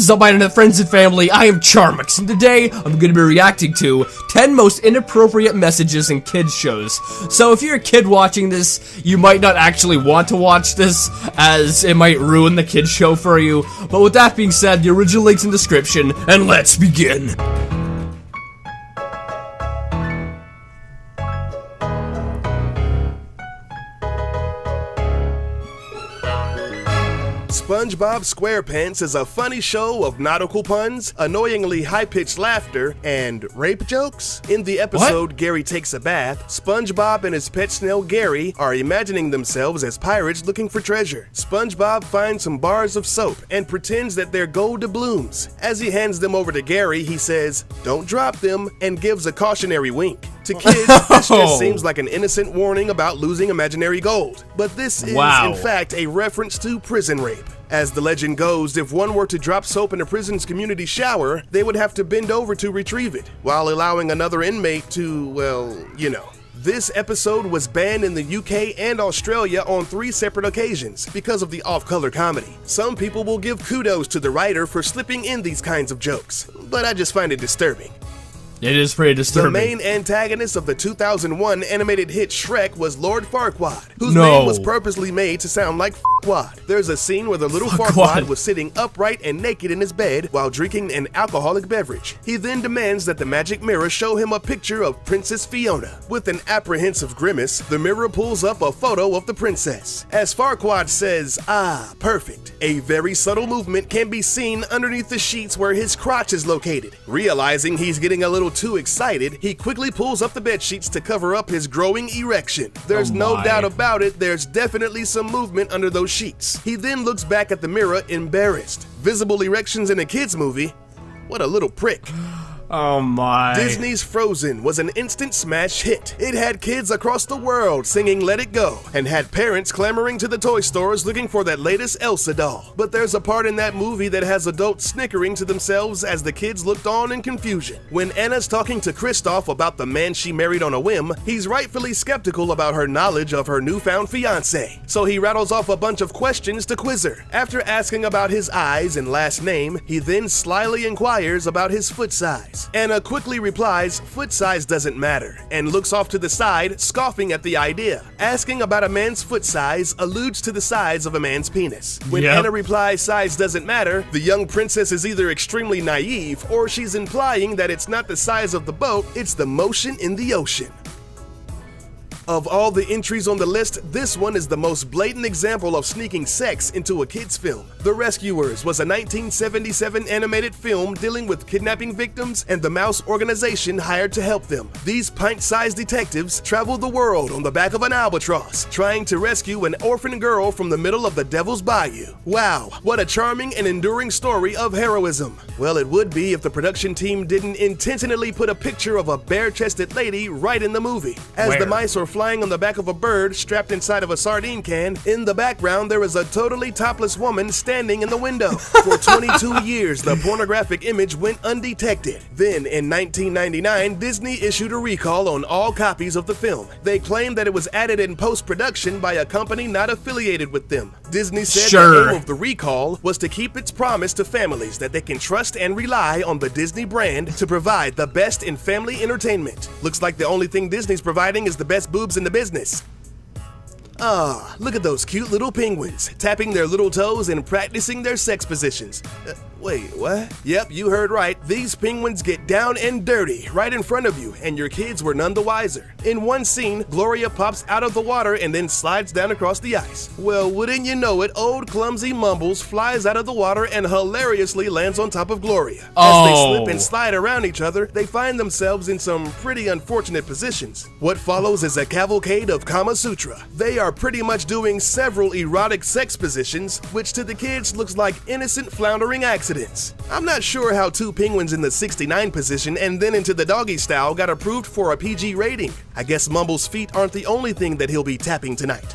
is up, my internet friends and family? I am Charmx, and today I'm going to be reacting to 10 most inappropriate messages in kids shows. So if you're a kid watching this, you might not actually want to watch this, as it might ruin the kids show for you. But with that being said, the original link's in the description, and let's begin. SpongeBob SquarePants is a funny show of nautical puns, annoyingly high-pitched laughter, and rape jokes. In the episode Gary Takes a Bath, SpongeBob and his pet snail Gary are imagining themselves as pirates looking for treasure. SpongeBob finds some bars of soap and pretends that they're gold doubloons. As he hands them over to Gary, he says, "Don't drop them," and gives a cautionary wink. To kids, this just seems like an innocent warning about losing imaginary gold. But this is, in fact, a reference to prison rape. As the legend goes, if one were to drop soap in a prison's community shower, they would have to bend over to retrieve it, while allowing another inmate to, well, you know. This episode was banned in the UK and Australia on 3 separate occasions because of the off-color comedy. Some people will give kudos to the writer for slipping in these kinds of jokes, but I just find it disturbing. It is pretty disturbing. The main antagonist of the 2001 animated hit Shrek was Lord Farquaad, whose name was purposely made to sound like F***wad. There's a scene where the little Farquaad was sitting upright and naked in his bed while drinking an alcoholic beverage. He then demands that the magic mirror show him a picture of Princess Fiona. With an apprehensive grimace, the mirror pulls up a photo of the princess. As Farquaad says, "Ah, perfect," a very subtle movement can be seen underneath the sheets where his crotch is located. Realizing he's getting a little too excited, he quickly pulls up the bed sheets to cover up his growing erection. There's no doubt about it, there's definitely some movement under those sheets. He then looks back at the mirror, embarrassed. Visible erections in a kid's movie? What a little prick. Oh my. Disney's Frozen was an instant smash hit. It had kids across the world singing Let It Go, and had parents clamoring to the toy stores looking for that latest Elsa doll. But there's a part in that movie that has adults snickering to themselves as the kids looked on in confusion. When Anna's talking to Kristoff about the man she married on a whim, he's rightfully skeptical about her knowledge of her newfound fiancé. So he rattles off a bunch of questions to quiz her. After asking about his eyes and last name, he then slyly inquires about his foot size. Anna quickly replies, "Foot size doesn't matter," and looks off to the side, scoffing at the idea. Asking about a man's foot size alludes to the size of a man's penis. When Anna replies size doesn't matter, the young princess is either extremely naive or she's implying that it's not the size of the boat, it's the motion in the ocean. Of all the entries on the list, this one is the most blatant example of sneaking sex into a kid's film. The Rescuers was a 1977 animated film dealing with kidnapping victims and the mouse organization hired to help them. These pint-sized detectives travel the world on the back of an albatross, trying to rescue an orphan girl from the middle of the Devil's Bayou. Wow, what a charming and enduring story of heroism. Well, it would be if the production team didn't intentionally put a picture of a bare-chested lady right in the movie. As the mice are flying on the back of a bird strapped inside of a sardine can, in the background there is a totally topless woman standing in the window. For 22 years, the pornographic image went undetected. Then, in 1999, Disney issued a recall on all copies of the film. They claimed that it was added in post-production by a company not affiliated with them. Disney said the aim of the recall was to keep its promise to families that they can trust and rely on the Disney brand to provide the best in family entertainment. Looks like the only thing Disney's providing is the best boobs in the business. Ah, look at those cute little penguins, tapping their little toes and practicing their sex positions. Wait, what? Yep, you heard right. These penguins get down and dirty right in front of you, and your kids were none the wiser. In one scene, Gloria pops out of the water and then slides down across the ice. Well, wouldn't you know it, old clumsy Mumbles flies out of the water and hilariously lands on top of Gloria. As they slip and slide around each other, they find themselves in some pretty unfortunate positions. What follows is a cavalcade of Kama Sutra. They are pretty much doing several erotic sex positions, which to the kids looks like innocent floundering accidents. I'm not sure how 2 penguins in the 69 position and then into the doggy style got approved for a PG rating. I guess Mumble's feet aren't the only thing that he'll be tapping tonight.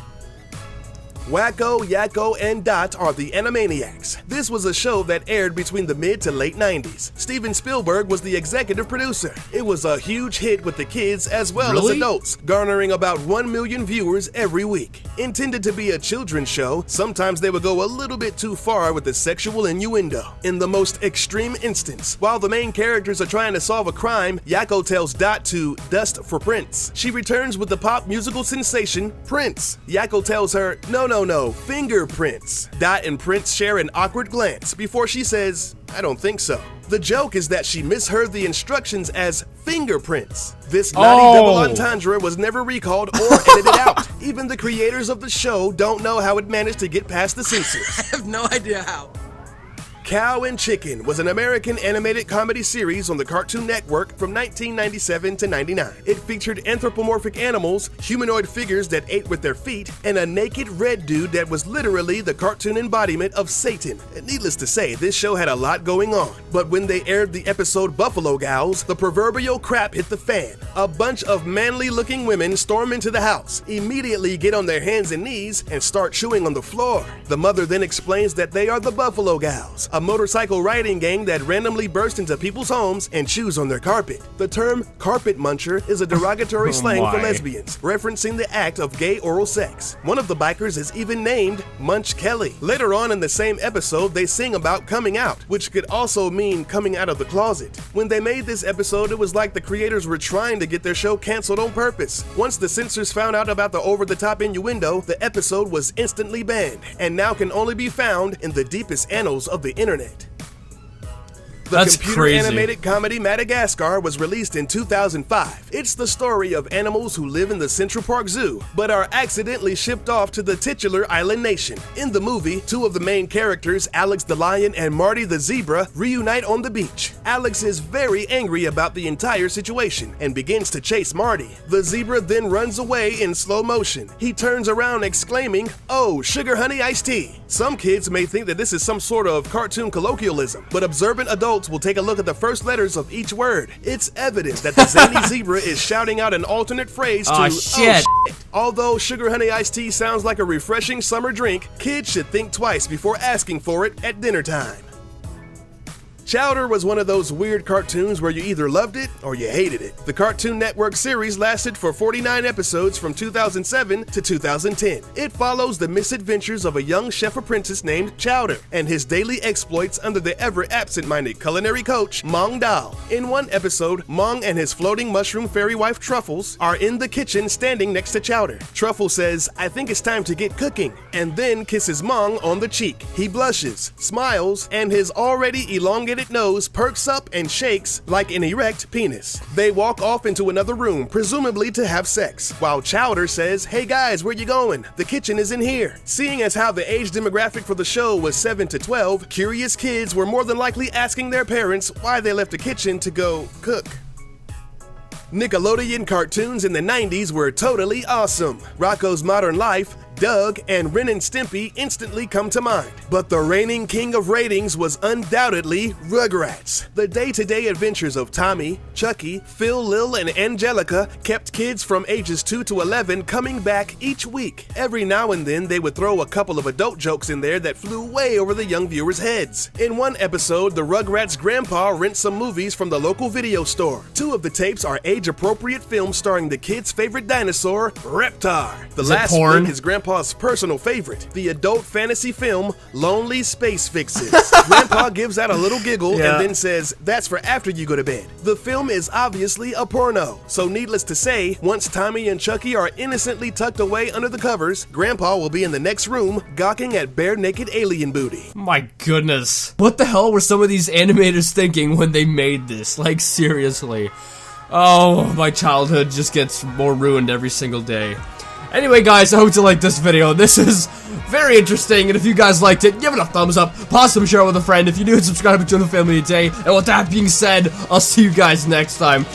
Wacko, Yakko, and Dot are the Animaniacs. This was a show that aired between the mid to late 90s. Steven Spielberg was the executive producer. It was a huge hit with the kids as well as adults, garnering about 1 million viewers every week. Intended to be a children's show, sometimes they would go a little bit too far with the sexual innuendo. In the most extreme instance, while the main characters are trying to solve a crime, Yakko tells Dot to dust for Prince. She returns with the pop musical sensation, Prince. Yakko tells her, no, fingerprints. Dot and Prince share an awkward glance before she says, I don't think so. The joke is that she misheard the instructions as fingerprints. This naughty double entendre was never recalled or edited out. Even the creators of the show don't know how it managed to get past the censors. I have no idea how. Cow and Chicken was an American animated comedy series on the Cartoon Network from 1997 to 99. It featured anthropomorphic animals, humanoid figures that ate with their feet, and a naked red dude that was literally the cartoon embodiment of Satan. Needless to say, this show had a lot going on. But when they aired the episode Buffalo Gals, the proverbial crap hit the fan. A bunch of manly-looking women storm into the house, immediately get on their hands and knees, and start chewing on the floor. The mother then explains that they are the Buffalo Gals, a motorcycle riding gang that randomly burst into people's homes and chews on their carpet. The term carpet muncher is a derogatory slang for lesbians, referencing the act of gay oral sex. One of the bikers is even named Munch Kelly. Later on in the same episode, they sing about coming out, which could also mean coming out of the closet. When they made this episode, it was like the creators were trying to get their show canceled on purpose. Once the censors found out about the over-the-top innuendo, the episode was instantly banned, and now can only be found in the deepest annals of the internet. The computer animated comedy Madagascar was released in 2005. It's the story of animals who live in the Central Park Zoo, but are accidentally shipped off to the titular island nation. In the movie, two of the main characters, Alex the lion and Marty the zebra, reunite on the beach. Alex is very angry about the entire situation and begins to chase Marty. The zebra then runs away in slow motion. He turns around exclaiming, "Oh, sugar honey iced tea." Some kids may think that this is some sort of cartoon colloquialism, but observant adults will take a look at the first letters of each word. It's evident that the zany zebra is shouting out an alternate phrase to, "Oh shit." Although sugar honey iced tea sounds like a refreshing summer drink, kids should think twice before asking for it at dinner time. Chowder was one of those weird cartoons where you either loved it or you hated it. The Cartoon Network series lasted for 49 episodes from 2007 to 2010. It follows the misadventures of a young chef apprentice named Chowder and his daily exploits under the ever absent-minded culinary coach, Mong Dal. In one episode, Mong and his floating mushroom fairy wife Truffles are in the kitchen standing next to Chowder. Truffle says, "I think it's time to get cooking," and then kisses Mong on the cheek. He blushes, smiles, and his already elongated nose perks up and shakes like an erect penis. They walk off into another room, presumably to have sex, while Chowder says, "Hey guys, where you going? The kitchen is in here." Seeing as how the age demographic for the show was 7 to 12, curious kids were more than likely asking their parents why they left the kitchen to go cook. Nickelodeon cartoons in the 90s were totally awesome. Rocko's Modern Life, Doug, and Ren and Stimpy instantly come to mind. But the reigning king of ratings was undoubtedly Rugrats. The day-to-day adventures of Tommy, Chucky, Phil, Lil, and Angelica kept kids from ages 2 to 11 coming back each week. Every now and then, they would throw a couple of adult jokes in there that flew way over the young viewers' heads. In one episode, the Rugrats' grandpa rents some movies from the local video store. Two of the tapes are age-appropriate films starring the kids' favorite dinosaur, Reptar. The last flick is Grandpa's personal favorite, the adult fantasy film Lonely Space Fixes. Grandpa gives out a little giggle and then says, "That's for after you go to bed." The film is obviously a porno, so needless to say, once Tommy and Chucky are innocently tucked away under the covers, Grandpa will be in the next room gawking at bare-naked alien booty. My goodness. What the hell were some of these animators thinking when they made this? Like, seriously. Oh, my childhood just gets more ruined every single day. Anyway, guys, I hope you liked this video. This is very interesting, and if you guys liked it, give it a thumbs up, possibly share it with a friend. If you're new, subscribe to join the family today. And with that being said, I'll see you guys next time.